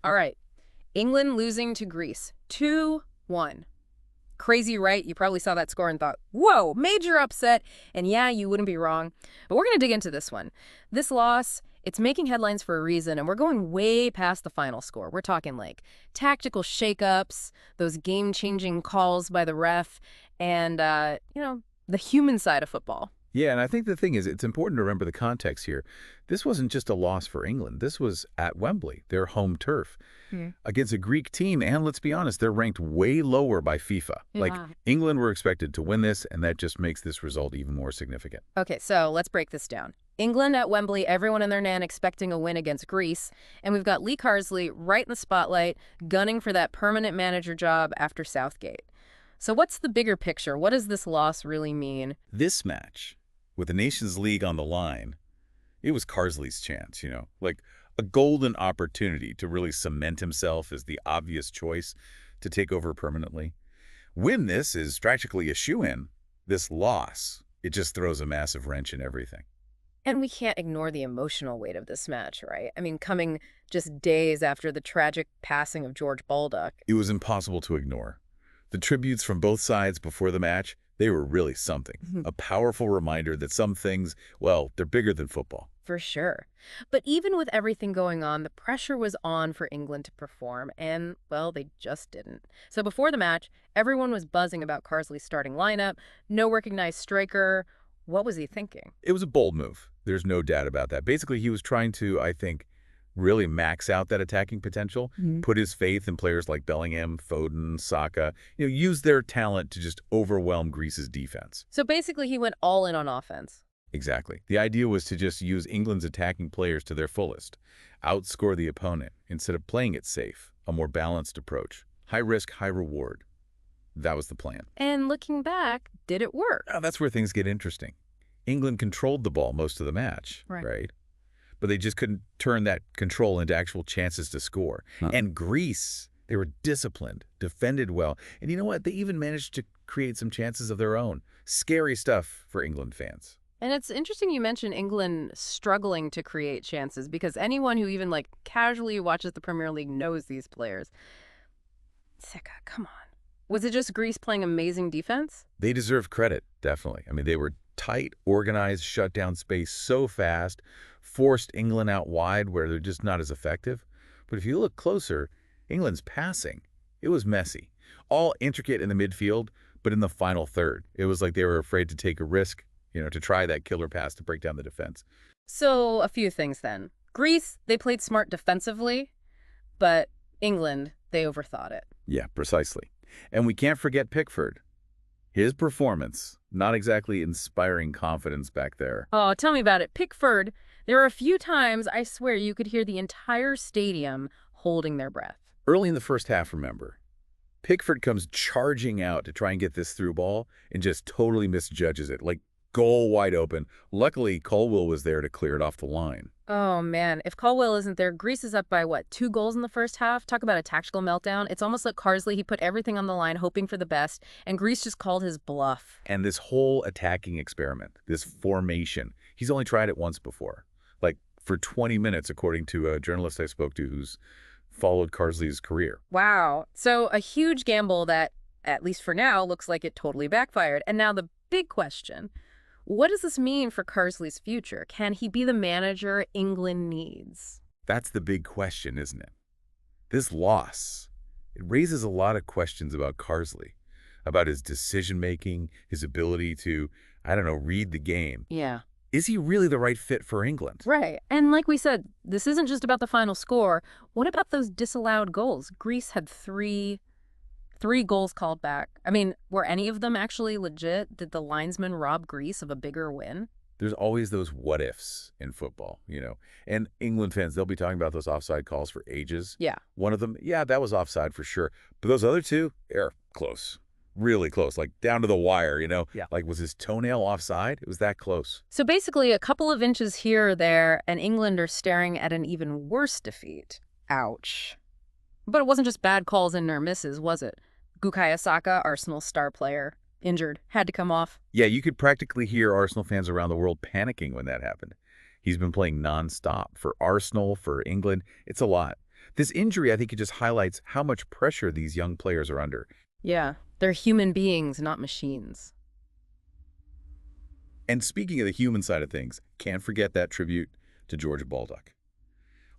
All right. England losing to Greece. 2-1. Crazy, right? You probably saw that score and thought, whoa, major upset. And yeah, you wouldn't be wrong. But we're going to dig into this one. This loss, it's making headlines for a reason, and we're going way past the final score. We're talking like tactical shakeups, those game-changing calls by the ref, and, the human side of football. Yeah, and I think the thing is, it's important to remember the context here. This wasn't just a loss for England. This was at Wembley, their home turf, against a Greek team. And let's be honest, they're ranked way lower by FIFA. Yeah. Like, England were expected to win this, and that just makes this result even more significant. Okay, so let's break this down. England at Wembley, everyone and their nan expecting a win against Greece. And we've got Lee Carsley right in the spotlight, gunning for that permanent manager job after Southgate. So what's the bigger picture? What does this loss really mean? This match, with the Nations League on the line, it was Carsley's chance, like a golden opportunity to really cement himself as the obvious choice to take over permanently. Win this is practically a shoo-in. This loss, it just throws a massive wrench in everything. And we can't ignore the emotional weight of this match, right? I mean, coming just days after the tragic passing of George Baldock. It was impossible to ignore. The tributes from both sides before the match, they were really something. A powerful reminder that some things, well, they're bigger than football. For sure. But even with everything going on, the pressure was on for England to perform, and, well, they just didn't. So before the match, everyone was buzzing about Carsley's starting lineup, no recognized striker. What was he thinking? It was a bold move. There's no doubt about that. Basically, he was trying to, I think, really max out that attacking potential, put his faith in players like Bellingham, Foden, Saka, use their talent to just overwhelm Greece's defense. So basically, he went all in on offense. Exactly. The idea was to just use England's attacking players to their fullest, outscore the opponent, instead of playing it safe, a more balanced approach. High risk, high reward. That was the plan. And looking back, did it work? Now, that's where things get interesting. England controlled the ball most of the match, right? But they just couldn't turn that control into actual chances to score. And Greece, they were disciplined, defended well, and you know what? They even managed to create some chances of their own. Scary stuff for England fans. And it's interesting you mentioned England struggling to create chances, because anyone who even casually watches the Premier League knows these players. Saka, come on. Was it just Greece playing amazing defense? They deserve credit, definitely. I mean, they were tight, organized, shut down space so fast, forced England out wide where they're just not as effective. But if you look closer, England's passing, it was messy. All intricate in the midfield, but in the final third, it was like they were afraid to take a risk, to try that killer pass to break down the defense. So a few things then. Greece, they played smart defensively, but England, they overthought it. Yeah, precisely. And we can't forget Pickford. His performance, not exactly inspiring confidence back there. Oh, tell me about it. Pickford, there are a few times, I swear, you could hear the entire stadium holding their breath. Early in the first half, remember, Pickford comes charging out to try and get this through ball and just totally misjudges it, like goal wide open. Luckily, Colwill was there to clear it off the line. Oh, man. If Colwill isn't there, Greece is up by, 2 goals in the first half? Talk about a tactical meltdown. It's almost like Carsley, he put everything on the line, hoping for the best, and Greece just called his bluff. And this whole attacking experiment, this formation, he's only tried it once before. Like, for 20 minutes, according to a journalist I spoke to who's followed Carsley's career. Wow. So a huge gamble that, at least for now, looks like it totally backfired. And now the big question. What does this mean for Carsley's future? Can he be the manager England needs? That's the big question, isn't it? This loss, it raises a lot of questions about Carsley, about his decision-making, his ability to, read the game. Yeah. Is he really the right fit for England? Right. And like we said, this isn't just about the final score. What about those disallowed goals? Greece had three goals called back. I mean, were any of them actually legit? Did the linesman rob Greece of a bigger win? There's always those what-ifs in football, And England fans, they'll be talking about those offside calls for ages. Yeah. One of them, yeah, that was offside for sure. But those other two, they're close. Really close, like down to the wire, Yeah. Like, was his toenail offside? It was that close. So basically, a couple of inches here or there, and England are staring at an even worse defeat. Ouch. But it wasn't just bad calls and near misses, was it? Bukayo Saka, Arsenal's star player, injured, had to come off. Yeah, you could practically hear Arsenal fans around the world panicking when that happened. He's been playing nonstop for Arsenal, for England. It's a lot. This injury, I think it just highlights how much pressure these young players are under. Yeah, they're human beings, not machines. And speaking of the human side of things, can't forget that tribute to George Baldock.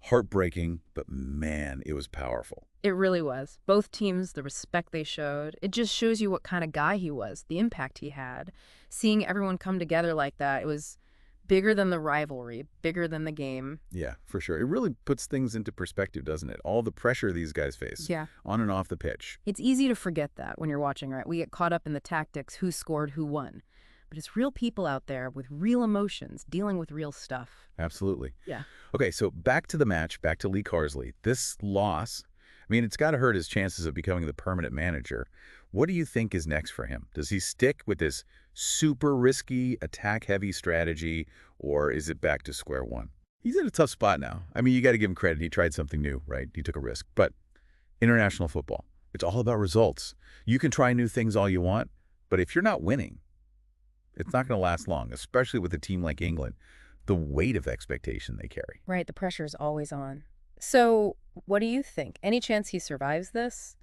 Heartbreaking, but man, it was powerful. It really was. Both teams, the respect they showed, it just shows you what kind of guy he was, the impact he had. Seeing everyone come together like that, it was bigger than the rivalry, bigger than the game. Yeah, for sure. It really puts things into perspective, doesn't it? All the pressure these guys face Yeah. on and off the pitch. It's easy to forget that when you're watching, right? We get caught up in the tactics, who scored, who won. But it's real people out there with real emotions, dealing with real stuff. Absolutely. Yeah. Okay, so back to the match, back to Lee Carsley. This loss, I mean, it's got to hurt his chances of becoming the permanent manager. What do you think is next for him? Does he stick with this super risky, attack-heavy strategy, or is it back to square one? He's in a tough spot now. I mean, you got to give him credit. He tried something new, right? He took a risk. But international football, it's all about results. You can try new things all you want, but if you're not winning, it's not going to last long, especially with a team like England, the weight of expectation they carry. Right, the pressure is always on. So, what do you think? Any chance he survives this?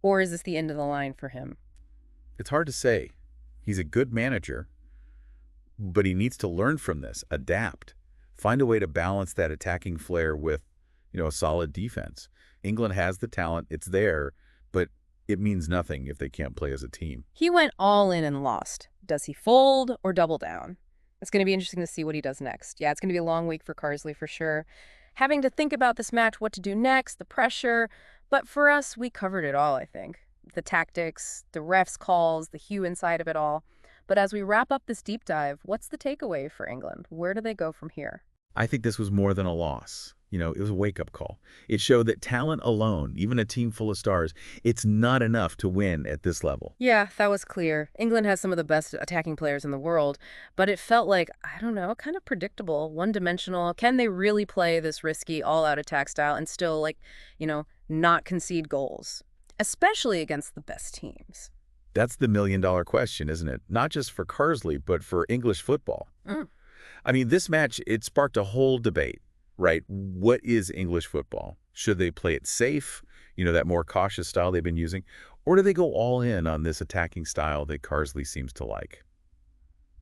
Or is this the end of the line for him? It's hard to say. He's a good manager, but he needs to learn from this, adapt, find a way to balance that attacking flair with, a solid defense. England has the talent, it's there, but it means nothing if they can't play as a team. He went all in and lost. Does he fold or double down? It's going to be interesting to see what he does next. Yeah, it's going to be a long week for Carsley for sure. Having to think about this match, what to do next, the pressure. But for us, we covered it all, I think. The tactics, the refs' calls, the human side of it all. But as we wrap up this deep dive, what's the takeaway for England? Where do they go from here? I think this was more than a loss. It was a wake-up call. It showed that talent alone, even a team full of stars, it's not enough to win at this level. Yeah, that was clear. England has some of the best attacking players in the world, but it felt like, I don't know, kind of predictable, one-dimensional. Can they really play this risky, all-out attack style and still, not concede goals, especially against the best teams? That's the million-dollar question, isn't it? Not just for Carsley, but for English football. I mean, this match, it sparked a whole debate, right? What is English football? Should they play it safe, that more cautious style they've been using? Or do they go all in on this attacking style that Carsley seems to like?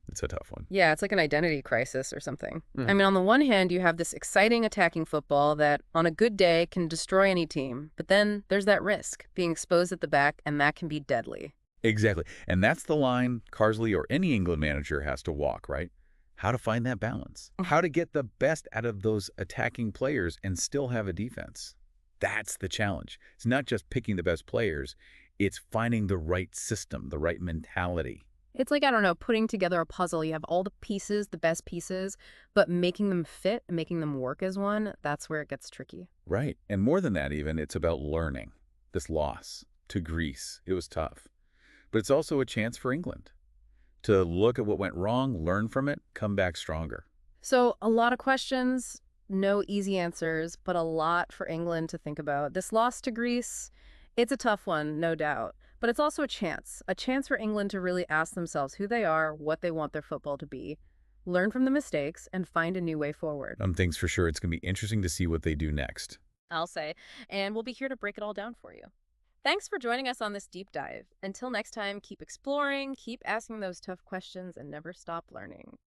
It's a tough one. Yeah, it's like an identity crisis or something. I mean, on the one hand, you have this exciting attacking football that, on a good day, can destroy any team. But then there's that risk, being exposed at the back, and that can be deadly. Exactly. And that's the line Carsley or any England manager has to walk, right? How to find that balance. How to get the best out of those attacking players and still have a defense. That's the challenge. It's not just picking the best players. It's finding the right system, the right mentality. It's like, I don't know, putting together a puzzle. You have all the pieces, the best pieces, but making them fit, making them work as one, that's where it gets tricky. Right. And more than that even, it's about learning. This loss to Greece, it was tough. But it's also a chance for England to look at what went wrong, learn from it, come back stronger. So a lot of questions, no easy answers, but a lot for England to think about. This loss to Greece, it's a tough one, no doubt. But it's also a chance for England to really ask themselves who they are, what they want their football to be, learn from the mistakes, and find a new way forward. Things for sure. It's going to be interesting to see what they do next. I'll say. And we'll be here to break it all down for you. Thanks for joining us on this deep dive. Until next time, keep exploring, keep asking those tough questions, and never stop learning.